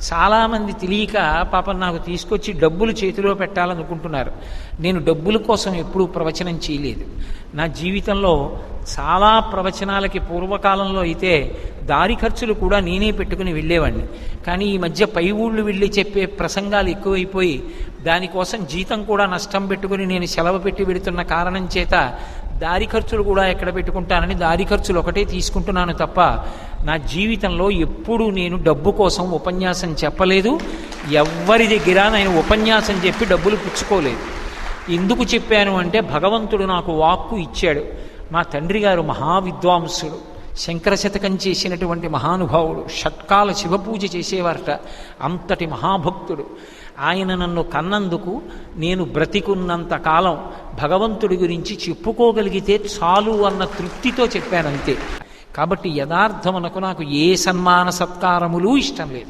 చాలామంది తెలియక పాపం నాకు తీసుకొచ్చి డబ్బులు చేతిలో పెట్టాలనుకుంటున్నారు. నేను డబ్బుల కోసం ఎప్పుడూ ప్రవచనం చేయలేదు. నా జీవితంలో చాలా ప్రవచనాలకి పూర్వకాలంలో అయితే దారి ఖర్చులు కూడా నేనే పెట్టుకుని వెళ్ళేవాడిని. కానీ ఈ మధ్య పై ఊళ్ళు వెళ్ళి చెప్పే ప్రసంగాలు ఎక్కువైపోయి దానికోసం జీతం కూడా నష్టం పెట్టుకుని నేను సెలవు పెట్టి పెడుతున్న కారణం చేత దారి ఖర్చులు కూడా ఎక్కడ పెట్టుకుంటానని దారి ఖర్చులు ఒకటే తీసుకుంటున్నాను తప్ప నా జీవితంలో ఎప్పుడూ నేను డబ్బు కోసం ఉపన్యాసం చెప్పలేదు. ఎవ్వరి దగ్గర నేను ఉపన్యాసం చెప్పి డబ్బులు పుచ్చుకోలేదు. ఎందుకు చెప్పాను అంటే భగవంతుడు నాకు వాక్కు ఇచ్చాడు. మా తండ్రి గారు మహావిద్వాంసుడు, శంకర శతకం చేసినటువంటి మహానుభావుడు, షట్కాల శివపూజ చేసేవారట. అంతటి మహాభక్తుడు. ఆయన నన్ను కన్నందుకు నేను బ్రతికున్నంత కాలం భగవంతుడి గురించి చెప్పుకోగలిగితే చాలు అన్న తృప్తితో చెప్పానంతే. కాబట్టి యథార్థమునకు నాకు ఏ సన్మాన సత్కారములు ఇష్టం లేదు.